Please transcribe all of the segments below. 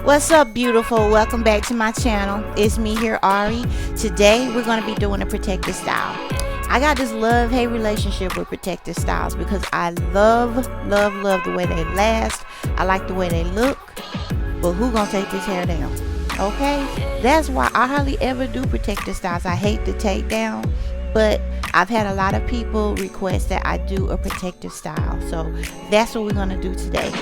What's up, beautiful? Welcome back to my channel. It's me here, Ari. Today we're going to be doing a protective style. I got this love-hate relationship with protective styles because I love the way they last. I like the way they look, but who gonna take this hair down? Okay, that's why I hardly ever do protective styles. I hate to take down, but I've had a lot of people request that I do a protective style, so that's what we're gonna do today.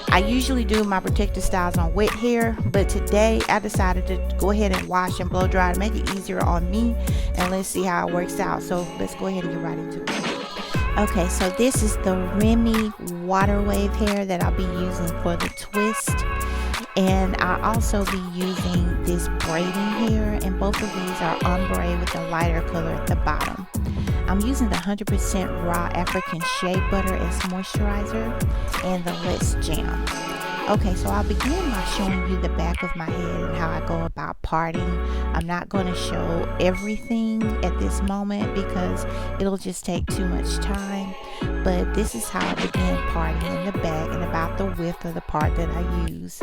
I usually do my protective styles on wet hair, but today I decided to go ahead and wash and blow dry to make it easier on me, and let's see how it works out. So let's go ahead and get right into it. Okay, so this is the Remy water wave hair that I'll be using for the twist, and I'll also be using this braiding hair, and both of these are ombre with a lighter color at the bottom. I'm using the 100% raw African shea butter as moisturizer and the Let's Jam. Okay, so I'll begin by showing you the back of my head and how I go about parting. I'm not going to show everything at this moment because it'll just take too much time, but this is how I begin parting in the back and about the width of the part that I use.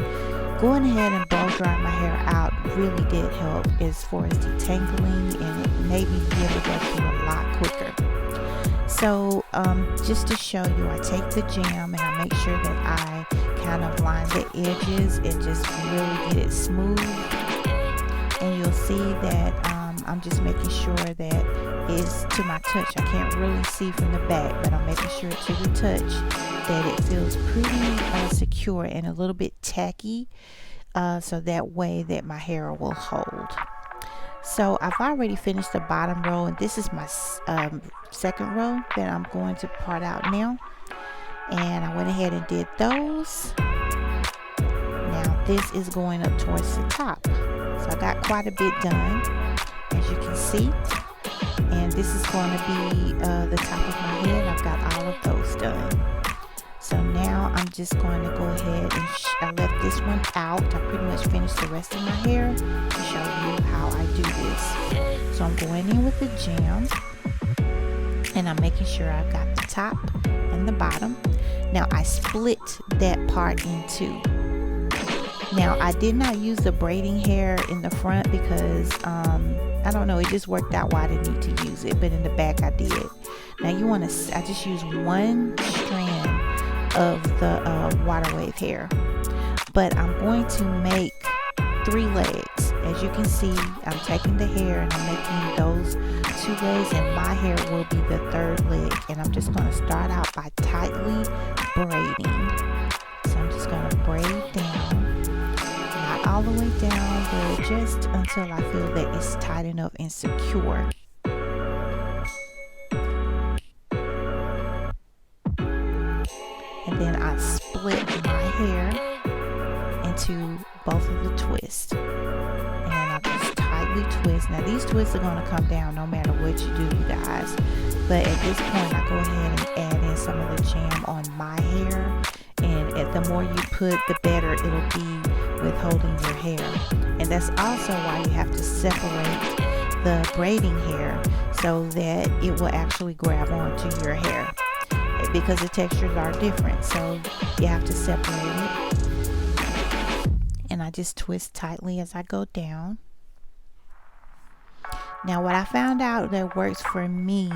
Going ahead and blow dry my hair out really did help as far as detangling, and it made me be able to go through a lot quicker. So just to show you, I take the jam and I make sure that I kind of line the edges and just really get it smooth, and you'll see that I'm just making sure that it's to my touch. I can't really see from the back, but I'm making sure to the touch that it feels pretty secure and a little bit tacky, so that way that my hair will hold. So I've already finished the bottom row, and this is my second row that I'm going to part out now, and I went ahead and did those. Now this is going up towards the top, so I got quite a bit done, as you can see, and this is going to be the top of my head. I've got all of those done. So now I'm just going to go ahead and I left this one out. I pretty much finished the rest of my hair to show you how I do this. So I'm going in with the jam, and I'm making sure I've got the top and the bottom. Now I split that part in two. Now I did not use the braiding hair in the front because I don't know, it just worked out why I didn't need to use it, but in the back I did. Now you want to, I just use one strand of the water wave hair, but I'm going to make 3 legs. As you can see, I'm taking the hair and I'm making those 2 legs, and my hair will be the 3rd leg, and I'm just going to start out by tightly braiding. So I'm just going to braid down, not all the way down, but just until I feel that it's tight enough and secure. And then I split my hair into both of the twists, and then I just tightly twist. Now these twists are going to come down no matter what you do, you guys, but at this point I go ahead and add in some of the jam on my hair, and the more you put, the better it'll be with holding your hair. And that's also why you have to separate the braiding hair so that it will actually grab onto your hair, because the textures are different, so you have to separate it. And I just twist tightly as I go down. Now what I found out that works for me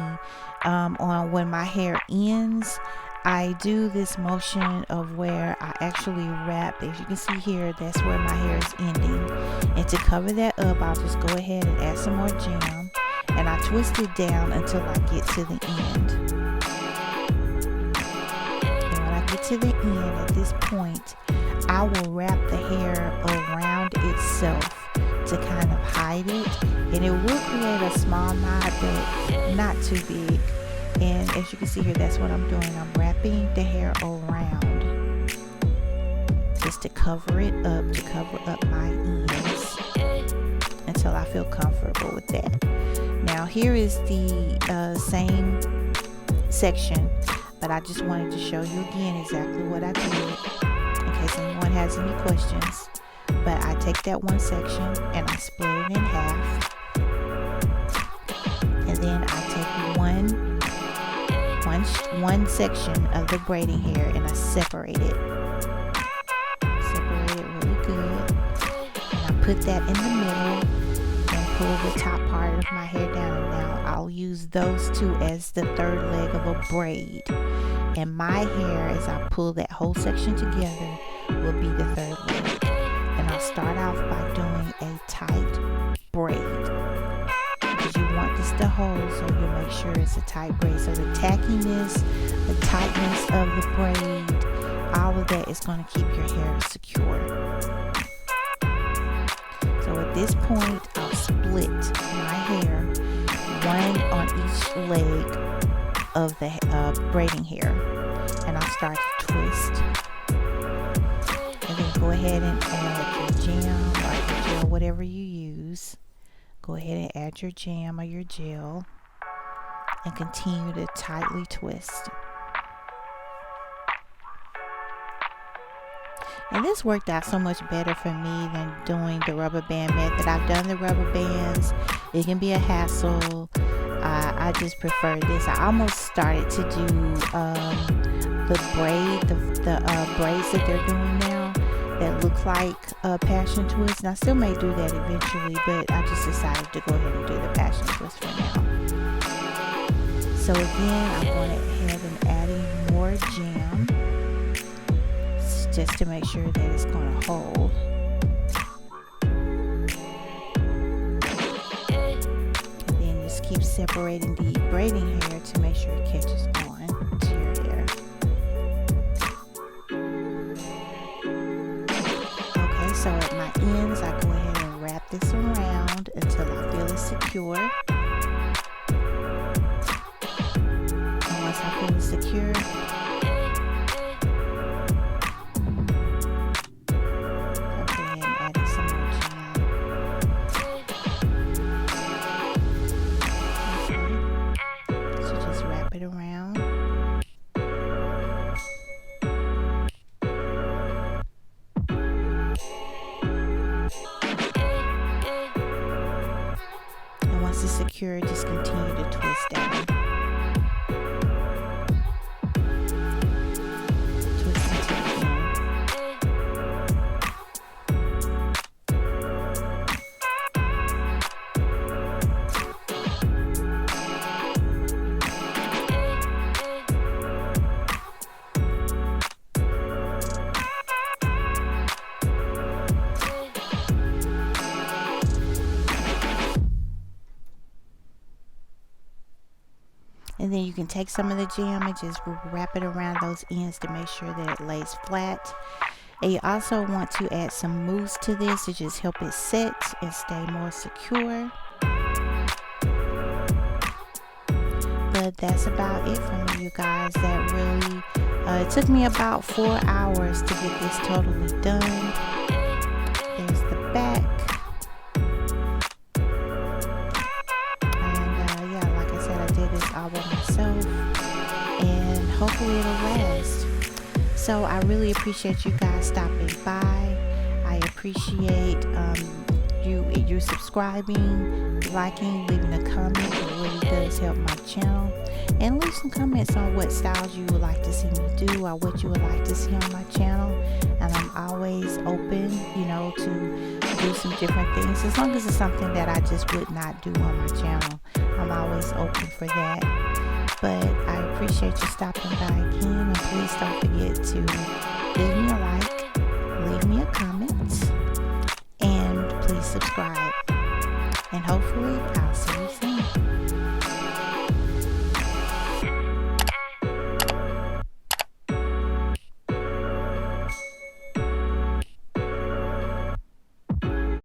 on when my hair ends, I do this motion of where I actually wrap. As you can see here, that's where my hair is ending, and to cover that up, I'll just go ahead and add some more jam, and I twist it down until I get to the end. To the end, at this point I will wrap the hair around itself to kind of hide it, and it will create a small knot, but not too big. And as you can see here, that's what I'm doing. I'm wrapping the hair around just to cover it up, to cover up my ends until I feel comfortable with that. Now here is the same section, but I just wanted to show you again exactly what I did in case anyone has any questions. But I take that one section and I split it in half, and then I take one section of the braiding hair and I separate it really good. put that in the middle and pull the top part of my hair down. Now I'll use those two as the third leg of a braid, and my hair, as I pull that whole section together, will be the third leg. And I'll start off by doing a tight braid, because you want this to hold, so you'll make sure it's a tight braid. So the tackiness, the tightness of the braid, all of that is going to keep your hair secure. So at this point, I'll split my hair, one on each leg of the braiding hair, and I'll start to twist. And then go ahead and add your jam or your gel, whatever you use. Go ahead and add your jam or your gel and continue to tightly twist. And this worked out so much better for me than doing the rubber band method. I've done the rubber bands. It can be a hassle. I just prefer this. I almost started to do the braids that they're doing now that look like passion twist. And I still may do that eventually, but I just decided to go ahead and do the passion twist for now. So again, I'm going ahead and adding more jam, just to make sure that it's going to hold. And then just keep separating the braiding hair to make sure it catches on to your hair. Okay, so at my ends, I go ahead and wrap this around until I feel it's secure. And once I feel it's secure, around. And once it's secure, just continue to twist down. Twist until the end. And then you can take some of the jam and just wrap it around those ends to make sure that it lays flat. And you also want to add some mousse to this to just help it set and stay more secure. But that's about it for me, you guys. That really, it took me about 4 hours to get this totally done. There's the back. All by myself, and hopefully it'll last. So I really appreciate you guys stopping by. I appreciate you subscribing, liking, leaving a comment. It really does help my channel. And leave some comments on what styles you would like to see me do or what you would like to see on my channel. And I'm always open, to do some different things, as long as it's something that I just would not do on my channel. I'm always open for that. But I appreciate you stopping by again, and please don't forget to leave me a like, leave me a comment, and please subscribe. And hopefully